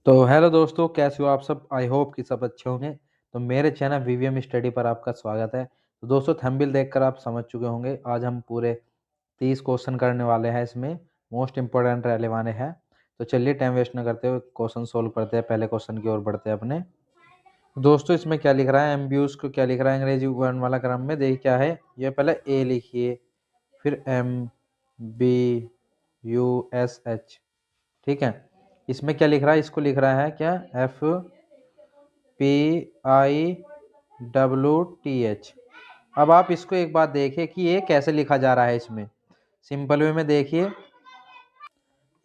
तो हेलो दोस्तों, कैसे हो आप सब। आई होप कि सब अच्छे होंगे। तो मेरे चैनल वीवीएम स्टडी पर आपका स्वागत है। तो दोस्तों, थंबनेल देखकर आप समझ चुके होंगे आज हम पूरे 30 क्वेश्चन करने वाले हैं। इसमें मोस्ट इंपॉर्टेंट रहने वाले हैं। तो चलिए टाइम वेस्ट न करते हुए क्वेश्चन सोल्व करते हैं। पहले क्वेश्चन की ओर बढ़ते हैं अपने। दोस्तों, इसमें क्या लिख रहा है, एमबीयूज को क्या लिख रहा है अंग्रेजी वर्णमाला क्रम में। देखिए क्या है, ये पहले ए लिखिए, फिर M, B, U, S, H. ठीक है। इसमें क्या लिख रहा है, इसको लिख रहा है क्या, एफ, पी, आई, डब्ल्यू, टी, एच। अब आप इसको एक बात देखिए कि ये कैसे लिखा जा रहा है। इसमें सिंपल वे में देखिए,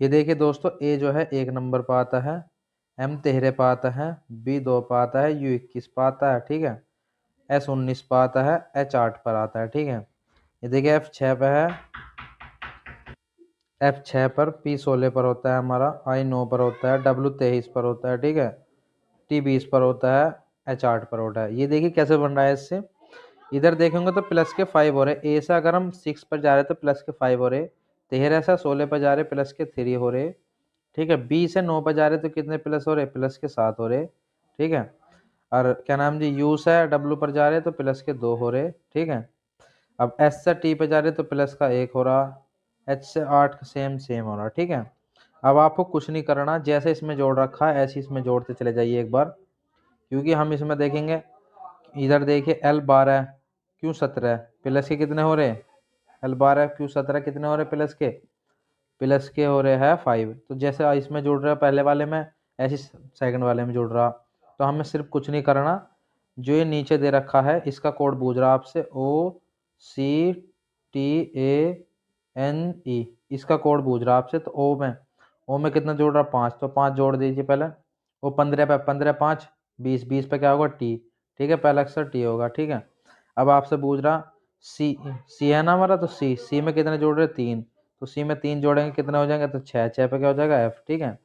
ये देखिए दोस्तों, ए जो है 1 नंबर पर आता है, एम 13 पर आता है, बी 2 पर आता है, यू 21 पर आता है। ठीक है। एस 19 पर आता है, एच 8 पर आता है। ठीक है। ये देखिए एफ 6 पर है, एफ 6 पर, पी 16 पर होता है हमारा, आई 9 पर होता है, डब्ल्यू 23 पर होता है। ठीक है। टी 20 पर होता है, एच 8 पर होता है। ये देखिए कैसे बन रहा है इससे। इधर देखेंगे तो प्लस के 5 हो रहे, ए से अगर हम 6 पर जा रहे तो प्लस के 5 हो रहे, 13 से 16 पर जा रहे प्लस के 3 हो रहे। ठीक है। बी से 9 पर जा रहे तो कितने प्लस हो रहे, प्लस के 7 हो रहे। ठीक है। और क्या नाम जी, यू से डब्ल्यू पर जा रहे तो प्लस के 2 हो रहे। ठीक है। अब एस से टी पे जा रहे तो प्लस का 1 हो रहा, एच से 8 का सेम सेम हो रहा। ठीक है। अब आपको कुछ नहीं करना, जैसे इसमें जोड़ रखा है ऐसे इसमें जोड़ते चले जाइए एक बार, क्योंकि हम इसमें देखेंगे। इधर देखिए एल 12 क्यू 17 प्लस के कितने हो रहे, एल 12 क्यू 17 कितने हो रहे, प्लस के हो रहे हैं 5। तो जैसे इसमें जुड़ रहा है पहले वाले में, ऐसे सेकंड वाले में जुड़ रहा। तो हमें सिर्फ कुछ नहीं करना, जो ये नीचे दे रखा है इसका कोड पूछ रहा आपसे, ओ C T A N E, इसका कोड पूछ रहा आपसे। तो ओ में कितना जोड़ रहा, 5, तो 5 जोड़ दीजिए पहले। वो 15 पे 15 5 20, 20 पे क्या होगा, टी। ठीक है, पहला अक्षर टी होगा। ठीक है। अब आपसे पूछ रहा सी, सी है ना हमारा, तो सी में कितने जोड़ रहे, 3। तो सी में 3 जोड़ेंगे कितने हो जाएंगे, तो 6, 6 पे क्या हो जाएगा, एफ। ठीक है।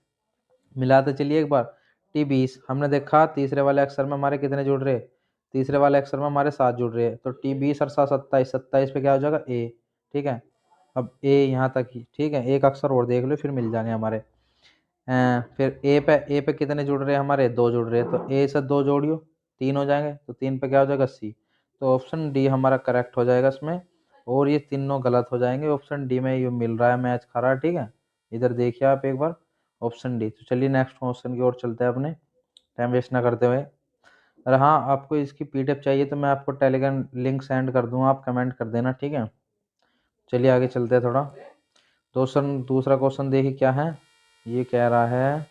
मिलाते चलिए एक बार। टी 20 हमने देखा तीसरे वाले अक्षर में हमारे कितने जुड़ रहे, तीसरे वाले अक्षर में हमारे 7 जुड़ रहे हैं। तो टी 20 और 7 27, 27 पे क्या हो जाएगा, ए। ठीक है। अब ए यहाँ तक ही। ठीक है। एक अक्षर और देख लो फिर मिल जाने हमारे। फिर ए पे कितने जुड़ रहे हैं हमारे, 2 जुड़ रहे हैं। तो ए से 2 जोड़ियो, 3 हो जाएंगे। तो 3 पे क्या हो जाएगा, सी। तो ऑप्शन डी हमारा करेक्ट हो जाएगा इसमें। और ये तीनों गलत हो जाएंगे। ऑप्शन डी में ये मिल रहा है, मैच खा रहा है। ठीक है। इधर देखिए आप एक बार, ऑप्शन डी। तो चलिए नेक्स्ट क्वेश्चन की ओर चलते हैं अपने, टाइम वेस्ट ना करते हुए। अरे हाँ, आपको इसकी पीडीएफ चाहिए तो मैं आपको टेलीग्राम लिंक सेंड कर दूंगा, आप कमेंट कर देना। ठीक है। चलिए आगे चलते हैं थोड़ा। दूसरा क्वेश्चन देखिए क्या है। ये कह रहा है,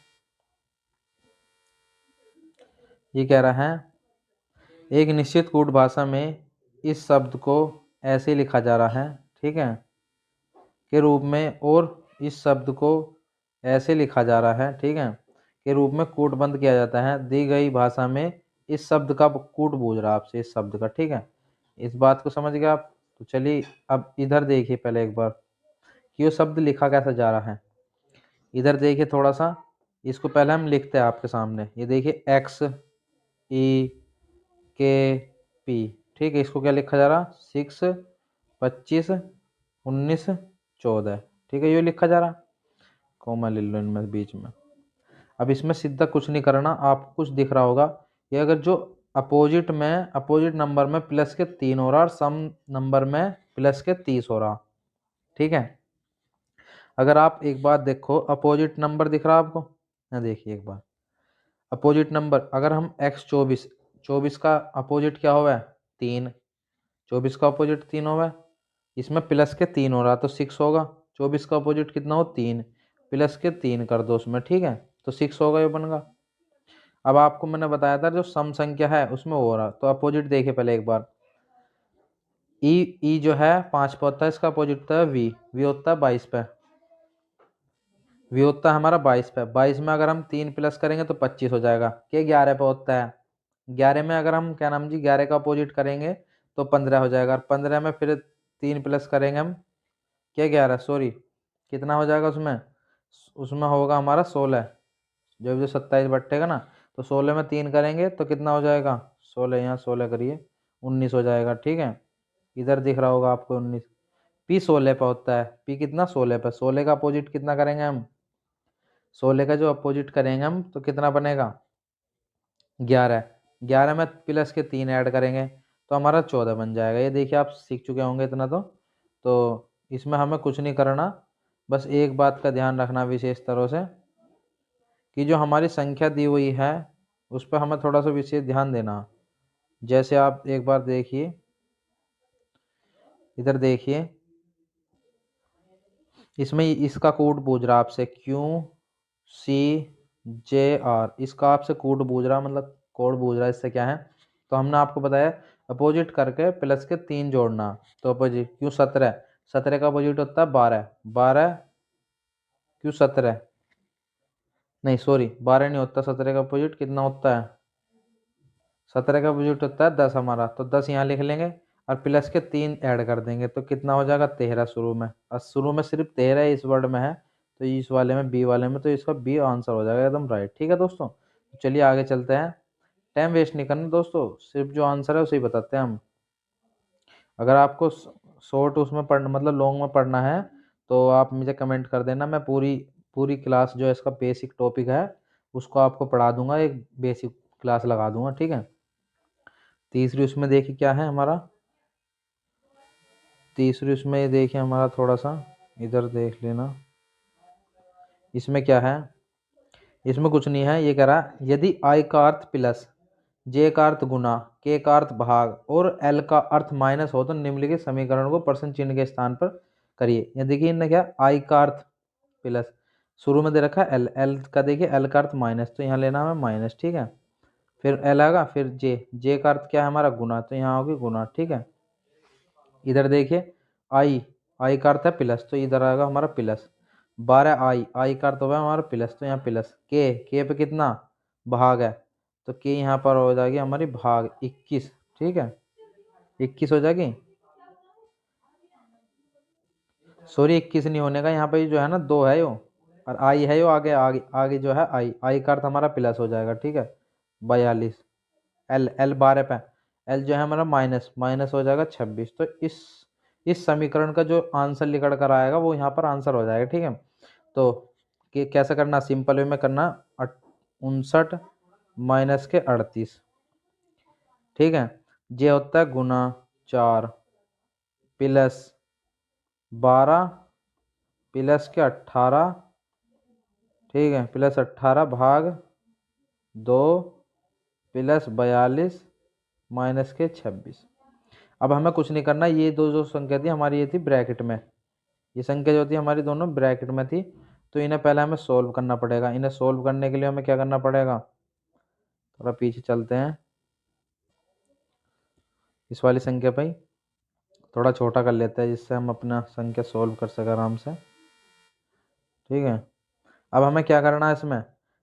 ये कह रहा है एक निश्चित कूट भाषा में इस शब्द को ऐसे लिखा जा रहा है, ठीक है, के रूप में, और इस शब्द को ऐसे लिखा जा रहा है, ठीक है, के रूप में कूटबंध किया जाता है। दी गई भाषा में इस शब्द का कूट पूछ रहा आपसे, इस शब्द का। ठीक है। इस बात को समझ गए आप। तो चलिए अब इधर देखिए पहले एक बार कि वो शब्द लिखा कैसे जा रहा है। इधर देखिए थोड़ा सा, इसको पहले हम लिखते हैं आपके सामने। ये देखिए एक्स, ई, के, पी। ठीक है। इसको क्या लिखा जा रहा, 6, 25, 19, 14। ठीक है, ये लिखा जा रहा, कॉमा ले लो इनमें बीच में। अब इसमें सीधा कुछ नहीं करना, आपको कुछ दिख रहा होगा। ये अगर जो अपोजिट नंबर में प्लस के 3 हो रहा और सम नंबर में प्लस के 30 हो रहा। ठीक है। अगर आप एक बात देखो, अपोजिट नंबर दिख रहा आपको ना, देखिए एक बार अपोजिट नंबर। अगर हम एक्स 24, 24 का अपोजिट क्या हुआ है, 3। 24 का अपोजिट 3 होगा, इसमें प्लस के 3 हो रहा तो 6 होगा। 24 का अपोजिट कितना हो, 3, प्लस के 3 कर दो उसमें। ठीक है। तो 6 होगा, ये बनेगा। अब आपको मैंने बताया था जो सम संख्या है उसमें हो रहा, तो अपोजिट देखिए पहले एक बार। ई जो है 5 पे होता है, इसका अपोजिट होता है वी होता है 22 पे। वी होता है हमारा 22 पे। 22 में अगर हम 3 प्लस करेंगे तो 25 हो जाएगा। के 11 पे होता है, 11 में अगर हम क्या नाम जी 11 का अपोजिट करेंगे तो 15 हो जाएगा। और 15 में फिर 3 प्लस करेंगे हम, क्या 11 सॉरी, कितना हो जाएगा उसमें, उसमें होगा हमारा 16। जब जो 27 बट्टेगा ना, तो 16 में 3 करेंगे तो कितना हो जाएगा, 16, यहाँ 16 करिए, 19 हो जाएगा। ठीक है। इधर दिख रहा होगा आपको 19। पी 16 पे होता है, पी कितना 16 पे, 16 का अपोजिट कितना करेंगे हम, 16 का जो अपोजिट करेंगे हम तो कितना बनेगा 11। 11 में प्लस के 3 ऐड करेंगे तो हमारा 14 बन जाएगा। ये देखिए आप सीख चुके होंगे इतना तो इसमें हमें कुछ नहीं करना, बस एक बात का ध्यान रखना विशेष तरह से कि जो हमारी संख्या दी हुई है उस पर हमें थोड़ा सा विशेष ध्यान देना। जैसे आप एक बार देखिए, इधर देखिए, इसमें इसका कोड पूछ रहा है आपसे QCJR, इसका आपसे कोड पूछ रहा, मतलब कोड पूछ रहा है। इससे क्या है, तो हमने आपको बताया अपोजिट करके प्लस के 3 जोड़ना। तो अपोजिट क्यों 17, 17 का अपोजिट होता है 12, 12 क्यों 17, नहीं सॉरी 12 नहीं होता, 17 का अपोजिट कितना होता है, 17 का अपोजिट होता है 10 हमारा, तो 10 यहाँ लिख लेंगे और प्लस के 3 ऐड कर देंगे तो कितना हो जाएगा 13 शुरू में। और शुरू में सिर्फ 13 इस वर्ड में है, तो इस वाले में बी वाले में, तो इसका बी आंसर हो जाएगा एकदम राइट। ठीक है दोस्तों, चलिए आगे चलते हैं। टाइम वेस्ट नहीं करना दोस्तों, सिर्फ जो आंसर है उसे ही बताते हैं हम। अगर आपको शॉर्ट उसमें पढ़ना मतलब लॉन्ग में पढ़ना है तो आप मुझे कमेंट कर देना, मैं पूरी पूरी क्लास जो है इसका बेसिक टॉपिक है उसको आपको पढ़ा दूंगा, एक बेसिक क्लास लगा दूंगा। ठीक है, तीसरी उसमें देखिए क्या है हमारा, तीसरी उसमें ये देखिए हमारा, थोड़ा सा इधर देख लेना, इसमें क्या है, इसमें कुछ नहीं है। ये कह रहा है यदि आई का अर्थ प्लस, जे का अर्थ गुना, के का अर्थ भाग और एल का अर्थ माइनस हो तो निम्नलिखित समीकरण को प्रश्न चिन्ह के स्थान पर करिए। ये देखिए इनने क्या, आई का अर्थ प्लस, शुरू में दे रखा है एल, एल का देखिए एल का अर्थ माइनस, तो यहाँ लेना है माइनस। ठीक है, फिर एल आएगा, फिर जे, जे का अर्थ क्या है हमारा गुना, तो यहाँ होगी गुना। ठीक है, इधर देखिए आई, आई का अर्थ है प्लस, तो इधर आएगा हमारा प्लस। 12 आई, आई का अर्थ होगा हमारा प्लस, तो यहाँ प्लस। के पे कितना भाग है, तो के यहाँ पर हो जाएगी हमारी भाग 21। ठीक है, 21 हो जाएगी, सॉरी 21 नहीं होने का, यहाँ पे जो है ना 2 है यो, और आई है यो आगे, आगे आगे जो है आई, आई का अर्थ हमारा प्लस हो जाएगा। ठीक है, 42। एल, एल 12 पे, एल जो है हमारा माइनस, माइनस हो जाएगा 26। तो इस समीकरण का जो आंसर निकल कर आएगा वो यहाँ पर आंसर हो जाएगा। ठीक है, तो कैसे करना, सिंपल वे में करना, 59 माइनस के 38। ठीक है, जे होता है गुना 4 प्लस 12 प्लस के 18, ठीक है, प्लस 18 भाग 2 प्लस 42 माइनस के 26। अब हमें कुछ नहीं करना, ये दो जो संख्या थी हमारी ये थी ब्रैकेट में, ये संख्या जो थी हमारी दोनों ब्रैकेट में थी, तो इन्हें पहले हमें सोल्व करना पड़ेगा। इन्हें सोल्व करने के लिए हमें क्या करना पड़ेगा, थोड़ा पीछे चलते हैं, इस वाली संख्या पर थोड़ा छोटा कर लेते हैं जिससे हम अपना संख्या सोल्व कर सकें आराम से। ठीक है, अब हमें क्या करना है इसमें,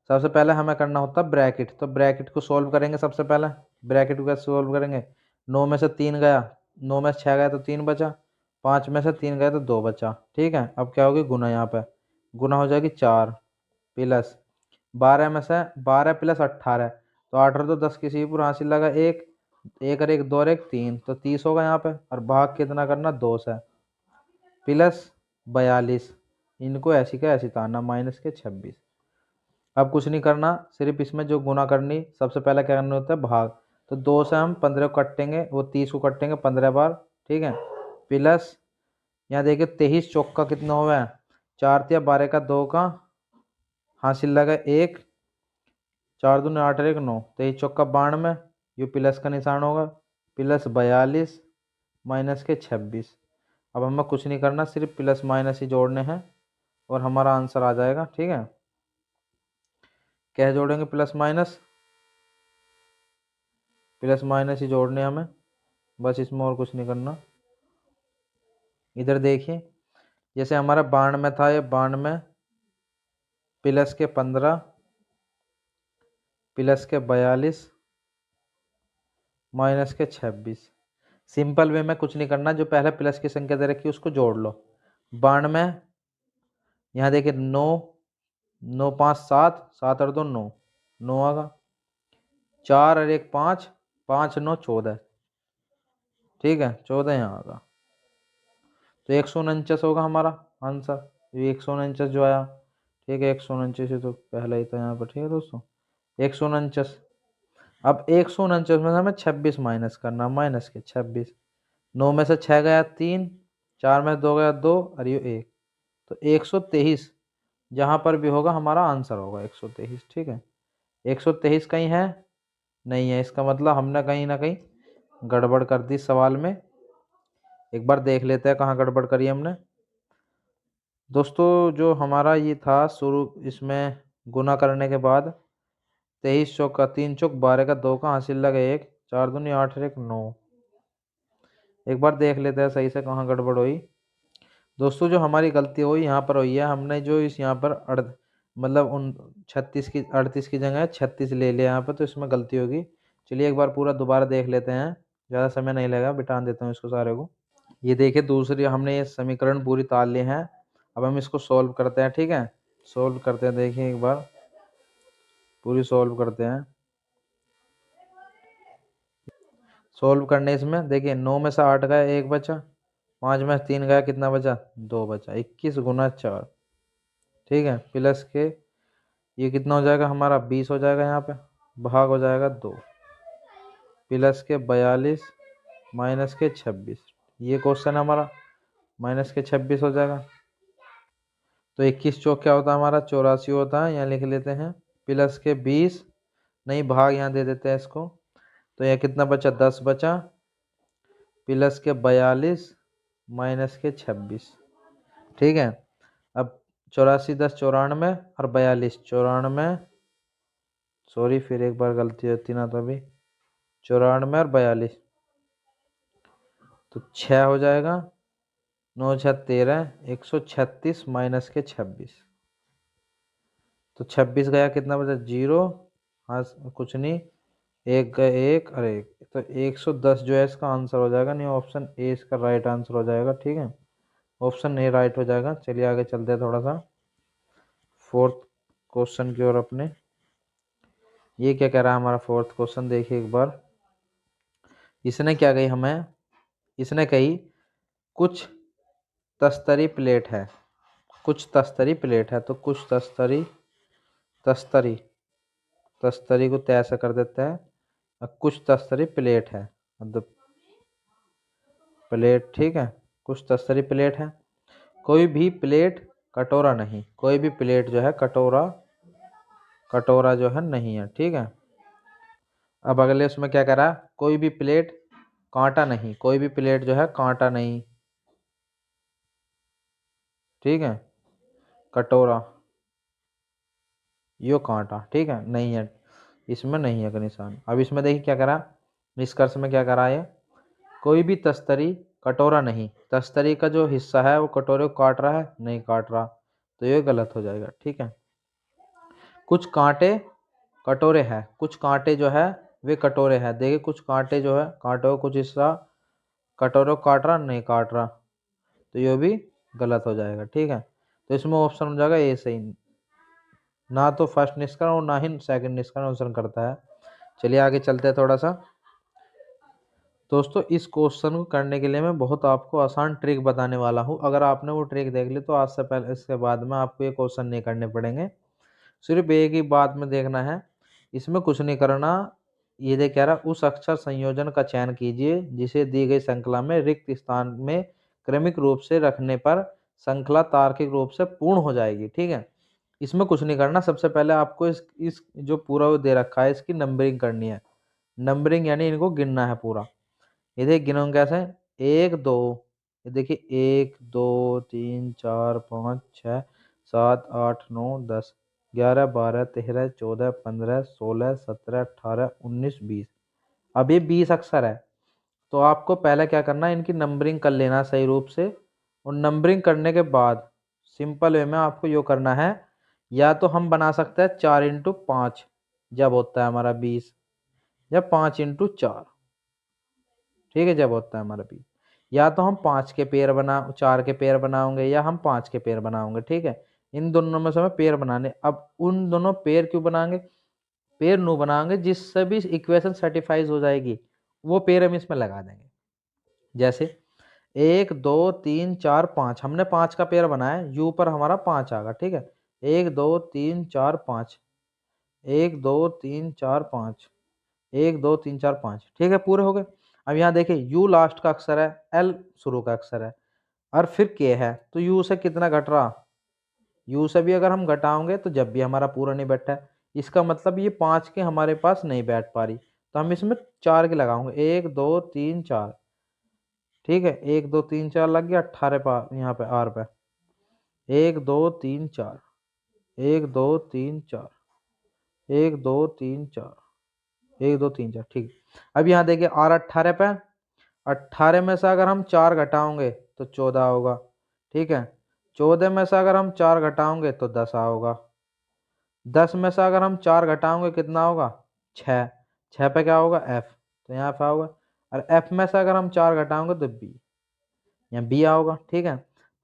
सबसे पहले हमें करना होता है ब्रैकेट, तो ब्रैकेट को सोल्व करेंगे सबसे पहले। ब्रैकेट को कैसे सोल्व करेंगे, 9 में से 3 गया, 9 में से 6 गया तो 3 बचा, 5 में से 3 गया तो 2 बचा। ठीक है, अब क्या होगी गुना, यहाँ पे गुना हो जाएगी 4 प्लस 12 में से 12 प्लस 18, तो 18 तो 10 किसी पूरा हासिल लगा, एक एक और एक 2 और एक 3, तो 30 होगा यहाँ पे, और भाग कितना करना 2 से, प्लस 42, इनको ऐसी का ऐसी तारना माइनस के 26। अब कुछ नहीं करना, सिर्फ इसमें जो गुना करनी, सबसे पहले क्या करना होता है भाग, तो 2 से हम 15 को कटेंगे, वो 30 को कटेंगे 15 बार। ठीक है, प्लस यहाँ देखिए 23 चौक का कितना हुआ है, 4 या 12 का 2 का हासिल लगा 1, 4 दूनी 8 और 1 9, 23 चौक का 92, ये प्लस का निशान होगा, प्लस 42 माइनस के 26। अब हमें कुछ नहीं करना, सिर्फ प्लस माइनस ही जोड़ने हैं और हमारा आंसर आ जाएगा। ठीक है, क्या जोड़ेंगे, प्लस माइनस, प्लस माइनस ही जोड़ने हमें, बस इसमें और कुछ नहीं करना। इधर देखिए जैसे हमारा 92 था, ये 92 प्लस के 15 प्लस के 42 माइनस के 26। सिंपल वे में कुछ नहीं करना, जो पहले प्लस की संख्या दे रखी है उसको जोड़ लो। 92, यहाँ देखिए 9, 9 5 7, 7 और 2 9, 9 आगा, 4 और 1 5, 5 9 14। ठीक है, 14 यहाँ आगा, तो 149 होगा हमारा आंसर, ये 149 जो आया। ठीक है, 149 से तो पहला ही था यहाँ पर। ठीक है दोस्तों, 149। अब 149 में से हमें 26 माइनस करना, माइनस के 26। 9 में से 6 गया 3, 4 में से 2 गया 2 और ये 1, तो 123 जहाँ पर भी होगा हमारा आंसर होगा 123। ठीक है, 123 कहीं है नहीं है, इसका मतलब हमने कहीं ना कहीं गड़बड़ कर दी सवाल में। एक बार देख लेते हैं कहाँ गड़बड़ करी हमने। दोस्तों जो हमारा ये था शुरू, इसमें गुना करने के बाद 23 चौक का 3 चौक 12 का 2 का हासिल लगे 1, 4 दूनी 8 और 1 9। एक बार देख लेते हैं सही से कहाँ गड़बड़ हुई। दोस्तों जो हमारी गलती हुई यहाँ पर हुई है, हमने जो इस यहाँ पर मतलब उन 36 की 38 की जगह 36 ले लिया यहाँ पर, तो इसमें गलती होगी। चलिए एक बार पूरा दोबारा देख लेते हैं, ज़्यादा समय नहीं लगेगा, बिठा देता हूँ इसको सारे को। ये देखिए दूसरी हमने ये समीकरण पूरी ताल ली है। अब हम इसको सॉल्व करते हैं। ठीक है, सॉल्व करते हैं, देखिए एक बार पूरी सॉल्व करते हैं। सॉल्व करने इसमें देखिए 9 में से 8 गया 1 बचा, 5 में से 3 गया कितना बचा 2 बचा, 21 गुना 4। ठीक है, प्लस के ये कितना हो जाएगा हमारा 20 हो जाएगा, यहाँ पे भाग हो जाएगा 2, प्लस के 42 माइनस के 26। ये क्वेश्चन हमारा माइनस के 26 हो जाएगा। तो 21 चौक क्या होता है हमारा 84 होता है, यहाँ लिख लेते हैं। प्लस के 20 नहीं, भाग यहाँ दे देते हैं इसको, तो यह कितना बचा 10 बचा, प्लस के 42 माइनस के 26। ठीक है, अब 84 10 94 और 42 94, सॉरी फिर एक बार गलती होती ना, तो अभी 94 और 42 तो 6 हो जाएगा, 9 6 13, 136 माइनस के 26। तो 26 गया कितना बचा 0, हाँ कुछ नहीं, एक गए 1 और 1, तो 110 जो है इसका आंसर हो जाएगा। नहीं, ऑप्शन ए इसका राइट आंसर हो जाएगा। ठीक है, ऑप्शन ए राइट हो जाएगा। चलिए आगे चलते हैं थोड़ा सा फोर्थ क्वेश्चन की ओर अपने। ये क्या कह रहा है हमारा फोर्थ क्वेश्चन, देखिए एक बार। इसने क्या कही हमें, इसने कही कुछ तस्तरी प्लेट है, कुछ तस्तरी प्लेट है, तो कुछ तस्तरी, तस्तरी तस्तरी को तैसा कर देता है, और कुछ तस्तरी प्लेट है, मतलब प्लेट। ठीक है, कुछ तस्तरी प्लेट है, कोई भी प्लेट कटोरा नहीं, कोई भी प्लेट जो है कटोरा, कटोरा जो है नहीं है। ठीक है, अब अगले उसमें क्या कह रहा है, कोई भी प्लेट कांटा नहीं, कोई भी प्लेट जो है कांटा नहीं। ठीक है, कटोरा यो कांटा, ठीक है नहीं है, इसमें नहीं है का निशान। अब इसमें देखिए क्या करा, निष्कर्ष में क्या करा है, कोई भी तस्तरी कटोरा नहीं, तस्तरी का जो हिस्सा है वो कटोरे को काट रहा है नहीं काट रहा, तो ये गलत हो जाएगा। ठीक है, कुछ कांटे कटोरे हैं, कुछ कांटे जो है वे कटोरे हैं। देखिए कुछ कांटे जो है, कांटों का कुछ हिस्सा कटोरे को काट रहा नहीं काट रहा, तो ये भी गलत हो जाएगा। ठीक है, तो इसमें ऑप्शन हो जाएगा ए सही, ना तो फर्स्ट निष्कर्ष और ना ही सेकंड निष्कर्ष अनुसरण करता है। चलिए आगे चलते हैं थोड़ा सा। दोस्तों इस क्वेश्चन को करने के लिए मैं बहुत आपको आसान ट्रिक बताने वाला हूँ। अगर आपने वो ट्रिक देख ली तो आज से पहले, इसके बाद में आपको ये क्वेश्चन नहीं करने पड़ेंगे। सिर्फ एक ही बात में देखना है, इसमें कुछ नहीं करना। ये देख कह रहा उस अक्षर संयोजन का चयन कीजिए जिसे दी गई श्रृंखला में रिक्त स्थान में क्रमिक रूप से रखने पर श्रृंखला तार्किक रूप से पूर्ण हो जाएगी। ठीक है, इसमें कुछ नहीं करना। सबसे पहले आपको इस जो पूरा वो दे रखा है इसकी नंबरिंग करनी है। नंबरिंग यानी इनको गिनना है पूरा। ये देखिए गिनोगे कैसे, 1 2, ये देखिए 1 2 3 4 5 6 7 8 9 10 11 12 13 14 15 16 17 18 19 20। अब ये 20 अक्षर है, तो आपको पहले क्या करना है, इनकी नंबरिंग कर लेना सही रूप से। और नंबरिंग करने के बाद सिंपल वे में आपको यो करना है, या तो हम बना सकते हैं 4 × 5 जब होता है हमारा 20, या 5 × 4। ठीक है, जब होता है हमारा 20, या तो हम 5 के पेयर बना 4 के पेयर बनाओगे, या हम 5 के पेयर बनाओगे। ठीक है, इन दोनों में से हमें पेयर बनाने। अब उन दोनों पेयर क्यों बनाएंगे, पेयर नो बनाएंगे जिससे भी इक्वेशन सेटिस्फाइज हो जाएगी, वो पेयर हम इसमें लगा देंगे। जैसे 1 2 3 4 5, हमने 5 का पेयर बनाया, यू पर हमारा 5 आ गया। ठीक है, 1 2 3 4 5, 1 2 3 4 5, 1 2 3 4 5, ठीक है, पूरे हो गए। अब यहाँ देखिए यू लास्ट का अक्षर है, एल शुरू का अक्षर है और फिर के है, तो यू से कितना घट रहा, यू से भी अगर हम घटाओगे तो जब भी हमारा पूरा नहीं बैठा है, इसका मतलब ये 5 के हमारे पास नहीं बैठ पा रही, तो हम इसमें 4 के लगाओगे, 1 2 3 4, ठीक है, 1 2 3 4 लग गया, 18 यहाँ पे आर पे, 1 2 3 4, 1 2 3 4, 1 2 3 4, 1 2 3 4, ठीक। अब यहाँ देखिए आर 18 पे, 18 में से अगर हम 4 घटाओगे तो 14 होगा, ठीक है, 14 में से अगर हम 4 घटाओगे तो 10 होगा, 10 में से अगर हम 4 घटाओगे कितना होगा, 6, 6 पे क्या होगा एफ, तो यहाँ पे होगा, और एफ में से अगर हम 4 घटाओगे तो बी, यहाँ बी आओगा, ठीक है।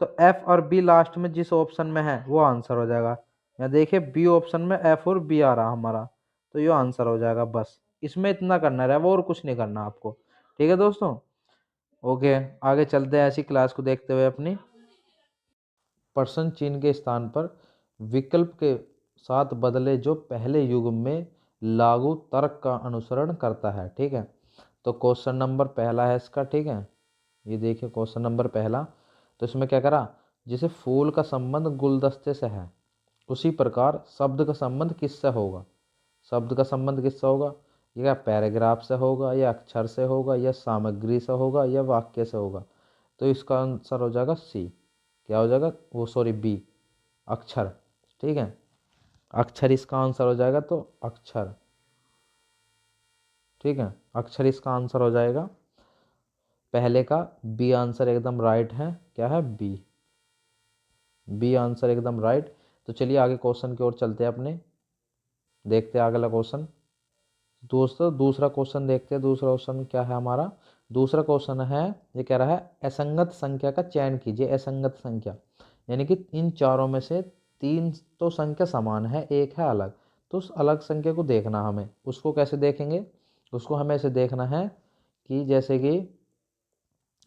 तो एफ और बी लास्ट में जिस ऑप्शन में है वो आंसर हो जाएगा। यहाँ देखिए बी ऑप्शन में एफ और बी आ रहा हमारा, तो ये आंसर हो जाएगा। बस इसमें इतना करना है वो, और कुछ नहीं करना आपको, ठीक है दोस्तों। ओके, आगे चलते हैं ऐसी क्लास को देखते हुए अपनी। पर्सन चिन्ह के स्थान पर विकल्प के साथ बदले जो पहले युग में लागू तर्क का अनुसरण करता है, ठीक है। तो क्वेश्चन नंबर पहला है इसका, ठीक है, ये देखिए क्वेश्चन नंबर पहला। तो इसमें क्या करा, जैसे फूल का संबंध गुलदस्ते से है, उसी प्रकार शब्द का संबंध किससे होगा, शब्द का संबंध किससे होगा, या पैराग्राफ से होगा, या अक्षर से होगा, या सामग्री से होगा, या वाक्य से होगा। तो इसका आंसर हो जाएगा सी, क्या हो जाएगा वो, सॉरी बी, अक्षर, ठीक है, अक्षर इसका आंसर हो जाएगा, तो अक्षर, ठीक है, अक्षर इसका आंसर हो जाएगा पहले का। बी आंसर एकदम राइट है, क्या है बी, बी आंसर एकदम राइट। तो चलिए आगे क्वेश्चन की ओर चलते हैं अपने, देखते हैं अगला क्वेश्चन। दोस्तों दूसरा क्वेश्चन देखते हैं, दूसरा क्वेश्चन क्या है हमारा, दूसरा क्वेश्चन है, ये कह रहा है असंगत संख्या का चयन कीजिए। असंगत संख्या यानी कि इन चारों में से 3 तो संख्या समान है, एक है अलग, तो उस अलग संख्या को देखना हमें। उसको कैसे देखेंगे, उसको हमें ऐसे देखना है कि जैसे कि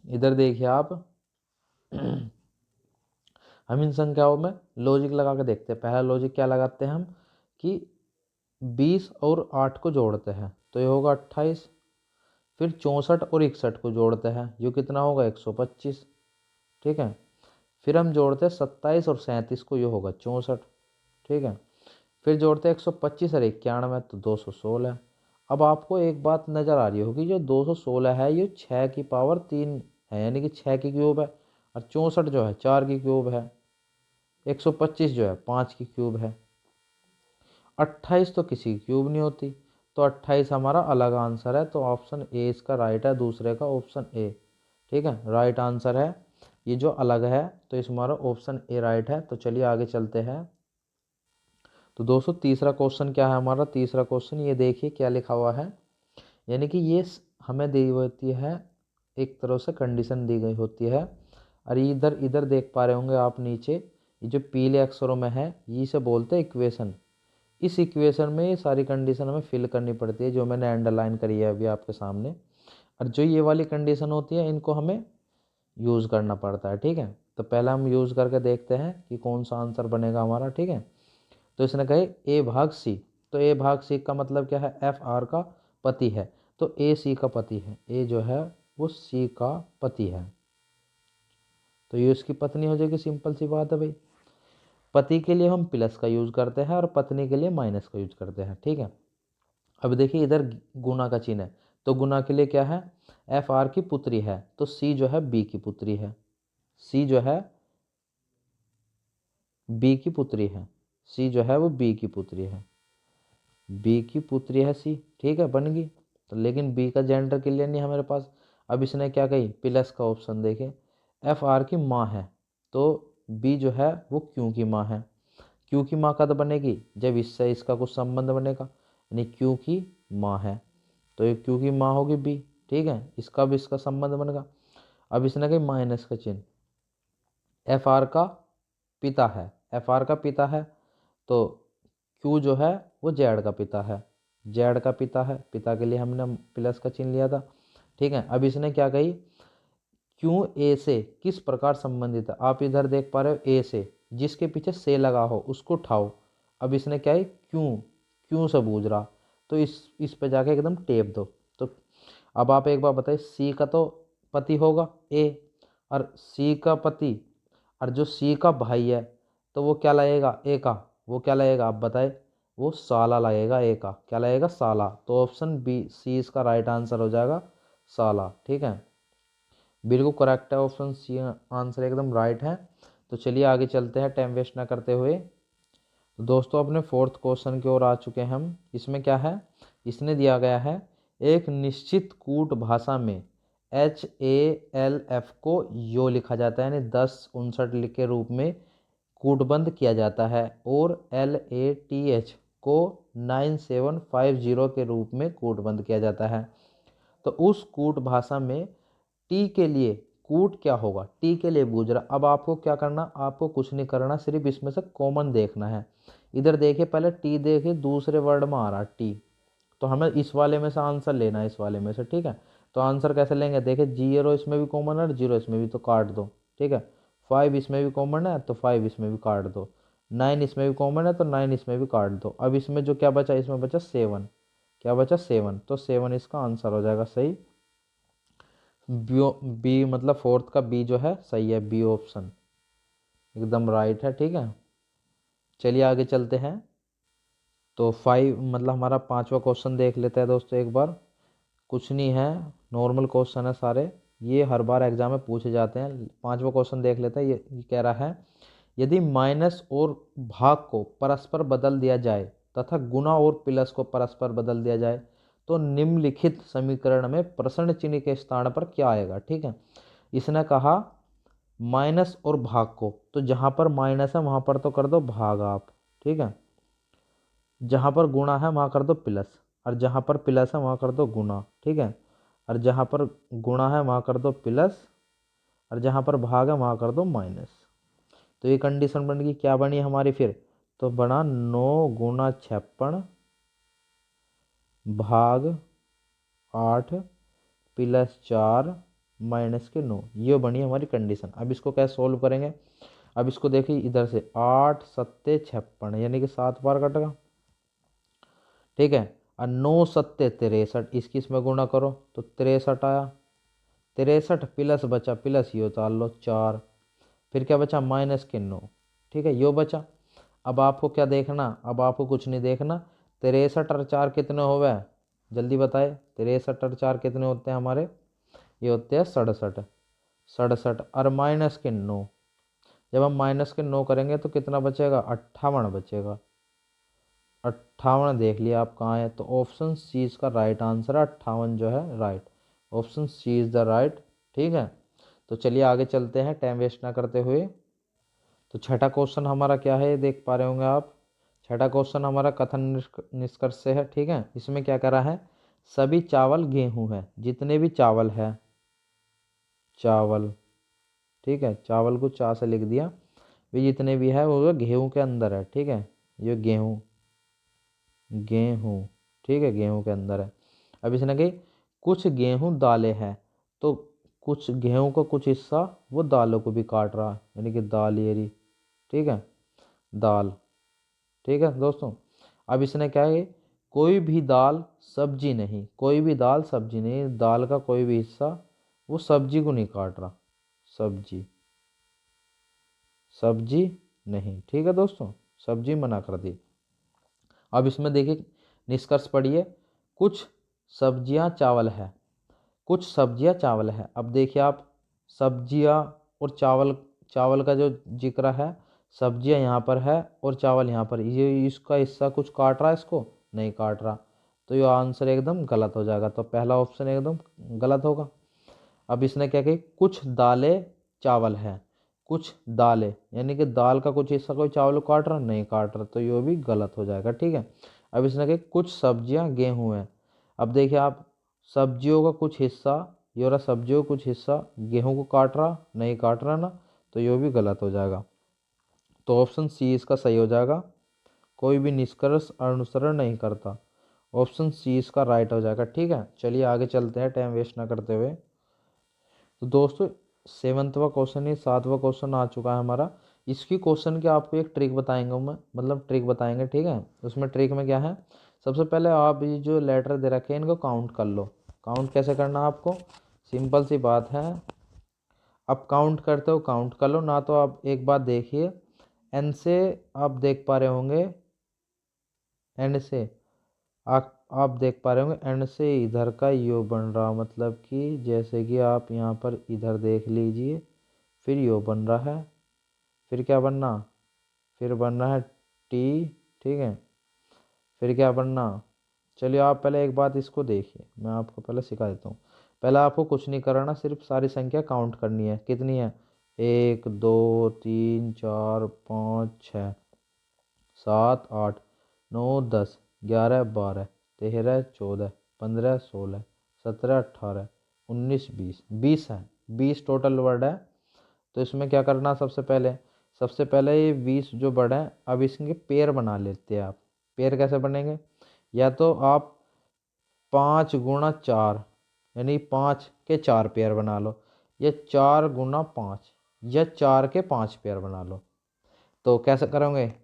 इधर देखिए आप हम इन संख्याओं में लॉजिक लगा के देखते हैं। पहला लॉजिक क्या लगाते हैं हम, कि 20 और 8 को जोड़ते हैं तो ये होगा 28, फिर 64 और 61 को जोड़ते हैं, ये कितना होगा 125, ठीक है, फिर हम जोड़ते हैं 27 और 37 को, ये होगा 64, ठीक है, फिर जोड़ते हैं 125 और 91 तो 216। अब आपको एक बात नज़र आ रही होगी, जो 216 है ये 6 की पावर 3 है, यानी कि 6 की क्यूब है, और 64 जो है 4 की क्यूब है, 125 जो है 5 की क्यूब है, 28 तो किसी की क्यूब नहीं होती, तो 28 हमारा अलग आंसर है। तो ऑप्शन ए इसका राइट है, दूसरे का ऑप्शन ए, ठीक है, राइट आंसर है ये जो अलग है, तो इस हमारा ऑप्शन ए राइट है। तो चलिए आगे चलते हैं। तो दोस्तों तीसरा क्वेश्चन क्या है हमारा, तीसरा क्वेश्चन ये देखिए क्या लिखा हुआ है, यानी कि ये हमें दी होती है, एक तरह से कंडीशन दी गई होती है, और इधर इधर देख पा रहे होंगे आप नीचे, ये जो पीले अक्षरों में है ये से बोलते हैं इक्वेशन। इस इक्वेशन में ये सारी कंडीशन हमें फिल करनी पड़ती है, जो मैंने अंडरलाइन करी है अभी आपके सामने, और जो ये वाली कंडीशन होती है इनको हमें यूज़ करना पड़ता है, ठीक है। तो पहले हम यूज़ करके देखते हैं कि कौन सा आंसर बनेगा हमारा, ठीक है। तो इसने कहे ए भाग सी, तो ए भाग सी का मतलब क्या है, एफ आर का पति है, तो ए सी का पति है, ए जो है वो सी का पति है, तो ये उसकी पत्नी हो जाएगी, सिंपल सी बात है भाई। पति के लिए हम प्लस का यूज़ करते हैं और पत्नी के लिए माइनस का यूज करते हैं, ठीक है। अब देखिए इधर गुना का चिन्ह है, तो गुना के लिए क्या है, एफ आर की पुत्री है, तो सी जो है बी की पुत्री है, सी जो है बी की पुत्री है, सी जो है वो बी की पुत्री है, बी की पुत्री है सी, ठीक है, बन गई। तो लेकिन बी का जेंडर क्लियर नहीं है हमारे पास। अब इसने क्या कही, प्लस का ऑप्शन देखे, एफ आर की माँ है, तो बी जो है वो क्यू की माँ है। क्यू की माँ कब बनेगी, जब इससे इसका कुछ संबंध बनेगा, यानी क्यू की माँ है, तो ये क्यू की माँ होगी बी, ठीक है, इसका भी इसका संबंध बनेगा। अब इसने कही माइनस का चिन्ह, एफ आर का पिता है, एफ आर का पिता है, तो क्यू जो है वो जेड का पिता है, जेड का पिता है, पिता के लिए हमने प्लस का चिन्ह लिया था, ठीक है। अब इसने क्या कही, क्यू ए से किस प्रकार संबंधित है, आप इधर देख पा रहे हो ए से, जिसके पीछे से लगा हो उसको उठाओ। अब इसने क्या है, क्यों, क्यों से बूझ रहा, तो इस पे जाके एकदम टेप दो। तो अब आप एक बार बताइए, सी का तो पति होगा ए, और सी का पति, और जो सी का भाई है तो वो क्या लगेगा, ए का, वो क्या लगेगा आप बताए, वो साला लगेगा, ए का क्या लगेगा, साला। तो ऑप्शन बी सी इसका राइट आंसर हो जाएगा, साला। ठीक है, बिल्कुल करेक्ट है, ऑप्शन सी आंसर एकदम राइट है। तो चलिए आगे चलते हैं टाइम वेस्ट ना करते हुए। तो दोस्तों अपने फोर्थ क्वेश्चन की ओर आ चुके हैं हम। इसमें क्या है, इसने दिया गया है एक निश्चित कूट भाषा में HALF को यो लिखा जाता है, यानी 1059 के रूप में कूटबंध किया जाता है, और LATH को 9750 के रूप में कूटबंध किया जाता है। तो उस कूट भाषा में टी के लिए कूट क्या होगा, टी के लिए बूझ रहा। अब आपको क्या करना, आपको कुछ नहीं करना, सिर्फ इसमें से कॉमन देखना है। इधर देखिए, पहले टी देखिए, दूसरे वर्ड में आ रहा टी, तो हमें इस वाले में से आंसर लेना है, इस वाले में से। ठीक है, तो आंसर कैसे लेंगे, देखिए 0 इसमें भी कॉमन है और 0 इसमें भी, तो काट दो। ठीक है, 5 इसमें भी कॉमन है तो 5 इसमें भी काट दो, 9 इसमें भी कॉमन है तो 9 इसमें भी काट दो। अब इसमें जो क्या बचा, इसमें बचा 7, क्या बचा 7, तो 7 इसका आंसर हो जाएगा सही। बी मतलब फोर्थ का बी जो है सही है, बी ऑप्शन एकदम राइट है। ठीक है, चलिए आगे चलते हैं। तो 5 मतलब हमारा पांचवा क्वेश्चन देख लेते हैं दोस्तों एक बार। कुछ नहीं है, नॉर्मल क्वेश्चन है सारे, ये हर बार एग्जाम में पूछे जाते हैं। पांचवा क्वेश्चन देख लेते हैं। ये कह रहा है, यदि माइनस और भाग को परस्पर बदल दिया जाए तथा गुणा और प्लस को परस्पर बदल दिया जाए तो निम्नलिखित समीकरण में प्रश्न चिन्ह के स्थान पर क्या आएगा। ठीक है, इसने कहा माइनस और भाग को, तो जहां पर माइनस है वहां पर तो कर दो भाग आप। ठीक है, जहां पर गुणा है वहां कर दो प्लस, और जहां पर प्लस है वहां कर दो गुणा। ठीक है, और जहां पर गुणा है वहां कर दो प्लस, और जहां पर भाग है वहां कर दो माइनस। तो ये कंडीशन बन गई, क्या बनी हमारी फिर, तो बना 9 × 56 भाग 8 +4 -9, ये बनी हमारी कंडीशन। अब इसको कैसे सोल्व करेंगे, अब इसको देखिए इधर से 8 सत्ते 56, यानी कि 7 बार कटेगा। ठीक है, और 9 सत्ते 63, इसकी इसमें गुणा करो तो 63 आया, 63 प्लस बचा, प्लस ये उतार लो 4, फिर क्या बचा -9। ठीक है, यो बचा। अब आपको क्या देखना, अब आपको कुछ नहीं देखना, 63 और 4 कितने हो गए, जल्दी बताए, 63 और 4 कितने होते हैं हमारे, ये होते हैं 67, 67 और -9, जब हम -9 करेंगे तो कितना बचेगा, 58 बचेगा। 58 देख लिया आप कहाँ है, तो ऑप्शन सी इसका राइट आंसर है, 58 जो है right, option C is the right. ठीक है, तो चलिए आगे चलते हैं टाइम वेस्ट ना करते हुए। तो छठा क्वेश्चन हमारा क्या है, ये देख पा रहे होंगे आप। छठा क्वेश्चन हमारा कथन निष्कर्ष से है। ठीक है, इसमें क्या करा है, सभी चावल गेहूं है, जितने भी चावल है, चावल, ठीक है, चावल को चा से लिख दिया, भी जितने भी है वो गेहूं के अंदर है। ठीक है, ये गेहूं, गेहूं, ठीक है, गेहूं के अंदर है। अब इसने कही कुछ गेहूं दालें हैं, तो कुछ गेहूं का कुछ हिस्सा वो दालों को भी काट रहा है, यानी कि दाल ये रही। ठीक है, दाल। ठीक है दोस्तों, अब इसने क्या है, कोई भी दाल सब्जी नहीं, कोई भी दाल सब्जी नहीं, दाल का कोई भी हिस्सा वो सब्जी को नहीं काट रहा, सब्जी, सब्जी नहीं। ठीक है दोस्तों, सब्जी मना कर दी। अब इसमें देखिए निष्कर्ष पढ़िए, कुछ सब्जियां चावल है, कुछ सब्जियां चावल है। अब देखिए आप, सब्जियां और चावल, चावल का जो जिक्र है, सब्जियां यहाँ पर है और चावल यहाँ पर, ये इसका हिस्सा कुछ काट रहा है, इसको नहीं काट रहा, तो ये आंसर एकदम गलत हो जाएगा, तो पहला ऑप्शन एकदम गलत होगा। अब इसने क्या कही, कुछ दालें चावल है, कुछ दालें यानी कि दाल का कुछ हिस्सा कोई चावल को काट रहा नहीं काट रहा, तो ये भी गलत हो जाएगा। ठीक है, अब इसने कही कुछ सब्जियां गेहूं है। अब देखिए आप, सब्जियों का कुछ हिस्सा, ये रहा सब्जियों का कुछ हिस्सा गेहूं को काट रहा नहीं काट रहा ना, तो ये भी गलत हो जाएगा, तो ऑप्शन सी इसका सही हो जाएगा। कोई भी निष्कर्ष अनुसरण नहीं करता, ऑप्शन सी इसका राइट हो जाएगा। ठीक है, चलिए आगे चलते हैं टाइम वेस्ट ना करते हुए। तो दोस्तों सेवंथवा क्वेश्चन, ये 7वां क्वेश्चन आ चुका है हमारा। इसकी क्वेश्चन की आपको एक ट्रिक बताएंगे मैं, मतलब ट्रिक बताएंगे, ठीक है। उसमें ट्रिक में क्या है, सबसे पहले आप ये जो लेटर दे रखे हैं इनको काउंट कर लो। काउंट कैसे करना आपको, सिंपल सी बात है। अब काउंट करते हो काउंट कर लो ना। तो आप एक बात देखिए, एन से आप देख पा रहे होंगे, एंड से आप देख पा रहे होंगे एंड से इधर का यो बन रहा, मतलब कि जैसे कि आप यहाँ पर इधर देख लीजिए, फिर यो बन रहा है, फिर क्या बनना, फिर बनना है टी, ठीक है। फिर क्या बनना, चलिए आप पहले एक बात इसको देखिए, मैं आपको पहले सिखा देता हूँ। पहले आपको कुछ नहीं करना, सिर्फ सारी संख्या काउंट करनी है। कितनी है, 1 2 3 4 5 6 7 8 9 10 11 12 13 14 15 16 17 18 19 20 20 है, 20 टोटल वर्ड है। तो इसमें क्या करना, सबसे पहले ये 20 जो वर्ड है, अब इसके पेयर बना लेते हैं आप। पेयर कैसे बनेंगे, या तो आप 5 × 4 यानी 5 के 4 पेयर बना लो, या 4 × 5 या 4 के 5 पेयर बना लो। तो कैसे करोगे,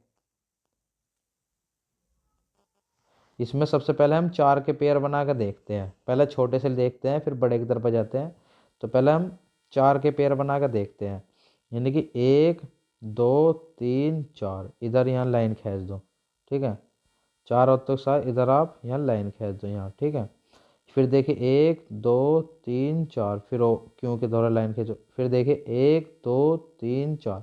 इसमें सबसे पहले हम 4 के पेयर बना कर देखते हैं। पहले छोटे से देखते हैं फिर बड़े की तरफ जाते हैं। तो पहले हम 4 के पेयर बना कर देखते हैं, यानी कि 1 2 3 4, इधर यहाँ लाइन खींच दो, ठीक है। 4 और तो साथ इधर आप यहाँ लाइन खींच दो यहाँ, ठीक है। फिर देखिए 1 2 3 4, फिर ओ क्यों के द्वारा लाइन खींचो, फिर देखिए 1 2 3 4,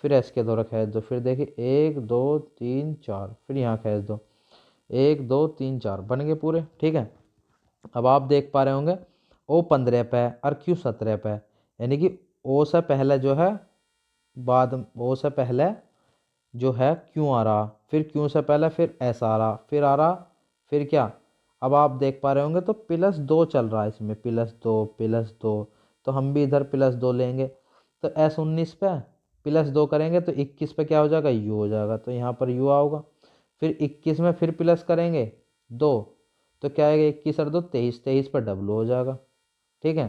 फिर एस के द्वारा खींच दो, फिर देखिए 1 2 3 4, फिर यहाँ खींच दो, 1 2 3 4 बन गए पूरे, ठीक है। अब आप देख पा रहे होंगे ओ 15 पे है और क्यू 17 पे है, यानी कि ओ से पहले जो है, बाद ओ से पहले जो है क्यों आ रहा, फिर क्यों से पहले फिर एस आ रहा, फिर आ रहा, फिर क्या, अब आप देख पा रहे होंगे तो +2 चल रहा है इसमें, +2 +2। तो हम भी इधर +2 लेंगे, तो S19 पे +2 करेंगे तो 21 पे क्या हो जाएगा, यू हो जाएगा, तो यहाँ पर यू आओगा। फिर 21 में फिर प्लस करेंगे 2, तो क्या आएगा, 21 और 2 23, 23 पर डब्लू हो जाएगा, ठीक है।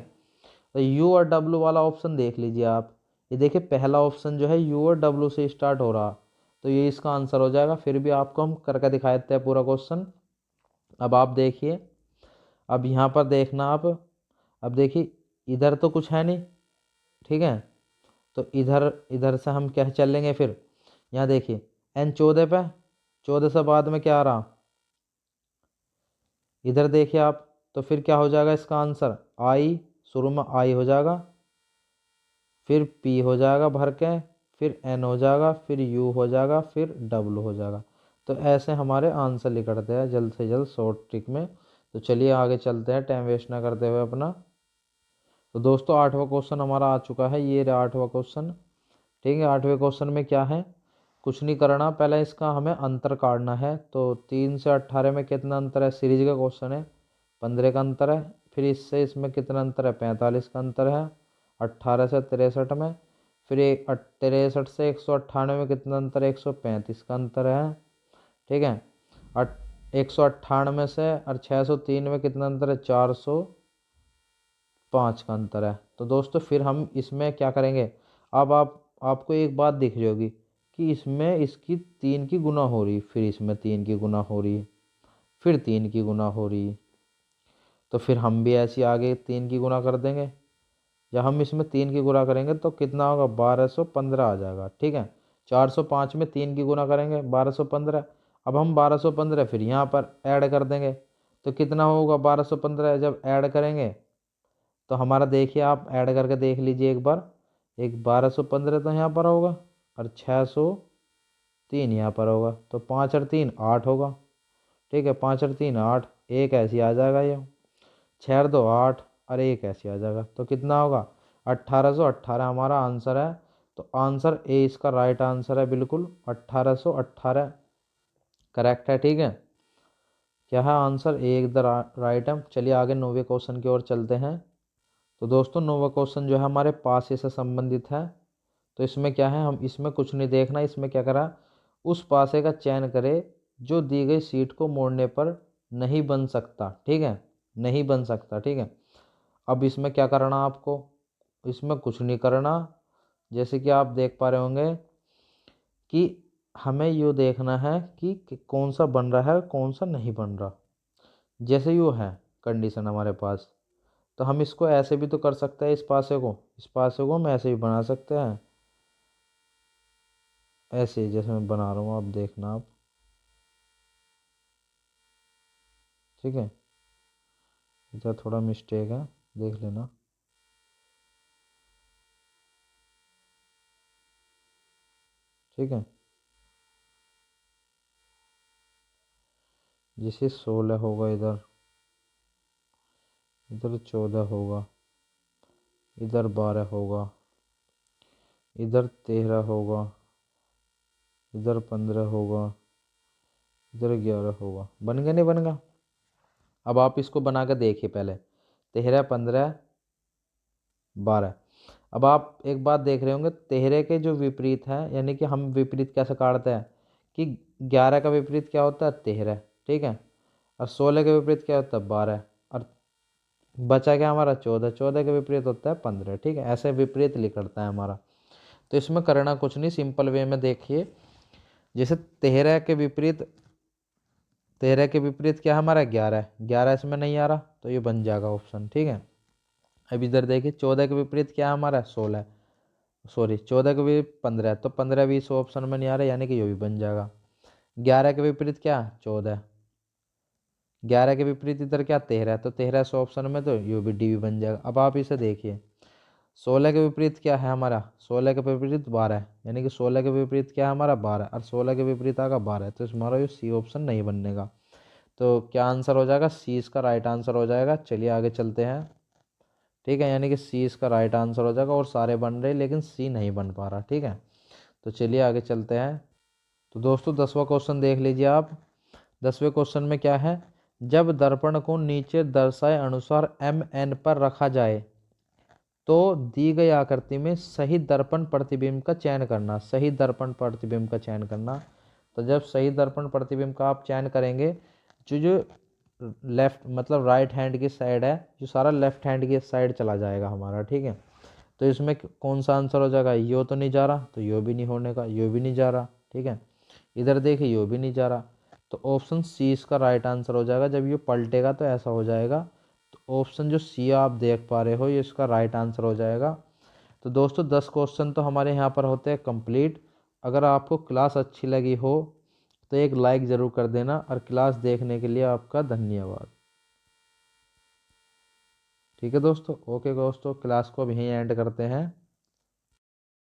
तो यू और डब्लू वाला ऑप्शन देख लीजिए आप, ये देखिए पहला ऑप्शन जो है यू और डब्लू से स्टार्ट हो रहा, तो ये इसका आंसर हो जाएगा। फिर भी आपको हम करके दिखा देते हैं पूरा क्वेश्चन। अब आप देखिए, अब यहाँ पर देखना आप, अब देखिए इधर तो कुछ है नहीं, ठीक है। तो इधर इधर से हम क्या चलेंगे, फिर यहाँ देखिए एन 14 पे, 14 से बाद में क्या आ रहा, इधर देखिए आप, तो फिर क्या हो जाएगा इसका आंसर, आई, शुरू में आई हो जाएगा, फिर पी हो जाएगा भर के, फिर एन हो जाएगा, फिर यू हो जाएगा, फिर डब्लू हो जाएगा। तो ऐसे हमारे आंसर निकलते हैं जल्द से जल्द शॉर्ट ट्रिक में। तो चलिए आगे चलते हैं टाइम वेस्ट ना करते हुए अपना। तो दोस्तों 8वां क्वेश्चन हमारा आ चुका है, ये रहा 8वां क्वेश्चन, ठीक है। 8वें क्वेश्चन में क्या है, कुछ नहीं करना, पहले इसका हमें अंतर काटना है। तो 3 से 18 में कितना अंतर है, सीरीज का क्वेश्चन है, 15 का अंतर है। फिर इससे इसमें कितना अंतर है, 45 का अंतर है। 18 से 63 में, फिर 63 से 198 में कितना अंतर है, 135 का अंतर है, ठीक है। 198 से और 603 में कितना अंतर है, 405 का अंतर है। तो दोस्तों फिर हम इसमें क्या करेंगे, अब आपको एक बात दिख रही होगी कि इसमें इसकी 3 की गुना हो रही, फिर इसमें 3 की गुना हो रही, फिर 3 की गुना हो रही। तो फिर हम भी ऐसी आगे 3 की गुना कर देंगे। जब हम इसमें 3 की गुना करेंगे तो कितना होगा, 1215 आ जाएगा, ठीक है। 405 में 3 की गुना करेंगे 1215। अब हम 1215 फिर यहाँ पर ऐड कर देंगे, तो कितना होगा 1215 जब ऐड करेंगे, तो हमारा देखिए आप ऐड करके देख लीजिए एक बार, एक 1215 तो यहाँ पर होगा और 603 यहाँ पर होगा, तो 5 और 3 8 होगा, ठीक है। 5 और 3 8, एक ऐसी आ जाएगा ये, 6 और 2 8 और एक ऐसी आ जाएगा, तो कितना होगा 1818 हमारा आंसर है। तो आंसर ए इसका राइट आंसर है, बिल्कुल 1818 करेक्ट है, ठीक है। क्या है आंसर ए द राइट है। चलिए आगे 9वें क्वेश्चन की ओर चलते हैं। तो दोस्तों 9वां क्वेश्चन जो है हमारे पास से संबंधित है। तो इसमें क्या है, हम इसमें कुछ नहीं देखना, इसमें क्या करा, उस पासे का चयन करे जो दी गई सीट को मोड़ने पर नहीं बन सकता, ठीक है, नहीं बन सकता, ठीक है। अब इसमें क्या करना आपको, इसमें कुछ नहीं करना, जैसे कि आप देख पा रहे होंगे कि हमें यो देखना है कि कौन सा बन रहा है कौन सा नहीं बन रहा। जैसे यो है कंडीशन हमारे पास, तो हम इसको ऐसे भी तो कर सकते हैं, इस पासे को हम ऐसे भी बना सकते हैं, ऐसे जैसे मैं बना रहा हूँ, आप देखना आप। ठीक है, इधर थोड़ा मिस्टेक है, देख लेना। ठीक है, जैसे 16 होगा इधर, इधर 14 होगा, इधर 12 होगा, इधर 13 होगा, इधर 15 होगा, इधर 11 होगा। बन गया नहीं बनेगा? अब आप इसको बना कर देखिए पहले, 13 15 12। अब आप एक बात देख रहे होंगे, 13 के जो विपरीत है, यानी कि हम विपरीत कैसे काटते हैं कि 11 का विपरीत क्या होता है? 13। ठीक है, और 16 के विपरीत क्या होता है? 12। और बचा क्या हमारा? 14। 14 के विपरीत होता है 15। ठीक है, ऐसे विपरीत लिखता है हमारा। तो इसमें करना कुछ नहीं, सिंपल वे में देखिए। जैसे 13 के विपरीत क्या है हमारा? 11 है। 11 इसमें नहीं आ रहा तो ये बन जाएगा ऑप्शन। ठीक है, अब इधर देखिए, 14 के विपरीत क्या है हमारा? 16। सॉरी, 14 के विपरीत 15 है, तो 15 भी इस ऑप्शन में नहीं आ रहा, यानी कि ये भी बन जाएगा। 11 के विपरीत क्या? 14। 11 के विपरीत इधर क्या? 13 है, तो 13 इस ऑप्शन में, तो ये भी डी भी बन जाएगा। अब आप इसे देखिए, 16 के विपरीत क्या है हमारा? 16 के विपरीत 12 है, यानी कि 16 के विपरीत क्या है हमारा? 12, और 16 के विपरीत आएगा 12, तो हमारा ये सी ऑप्शन नहीं बनेगा। तो क्या आंसर हो जाएगा? सी इसका राइट आंसर हो जाएगा। चलिए आगे चलते हैं। ठीक है, यानी कि सी इसका राइट आंसर हो जाएगा, और सारे बन रहे लेकिन सी नहीं बन पा रहा। ठीक है, तो चलिए आगे चलते हैं। तो दोस्तों 10वां क्वेश्चन देख लीजिए आप। 10वें क्वेश्चन में क्या है? जब दर्पण को नीचे दर्शाए अनुसार एम एन पर रखा जाए तो दी गई आकृति में सही दर्पण प्रतिबिंब का चयन करना। सही दर्पण प्रतिबिंब का चयन करना। तो जब सही दर्पण प्रतिबिंब का आप चयन करेंगे, जो जो लेफ्ट मतलब राइट हैंड की साइड है, जो सारा लेफ्ट हैंड की साइड चला जाएगा हमारा। ठीक है, तो इसमें कौन सा आंसर हो जाएगा? यो तो नहीं जा रहा, तो यो भी नहीं होने का, यो भी नहीं जा रहा। ठीक है, इधर देखिए, यो भी नहीं जा रहा, तो ऑप्शन सी इसका राइट आंसर हो जाएगा। जब ये पलटेगा तो ऐसा हो जाएगा, तो ऑप्शन जो सी आप देख पा रहे हो, ये इसका राइट आंसर हो जाएगा। तो दोस्तों 10 क्वेश्चन तो हमारे यहाँ पर होते हैं कंप्लीट। अगर आपको क्लास अच्छी लगी हो तो एक लाइक ज़रूर कर देना, और क्लास देखने के लिए आपका धन्यवाद। ठीक है दोस्तों, ओके दोस्तों, क्लास को अब यहीं एंड करते हैं।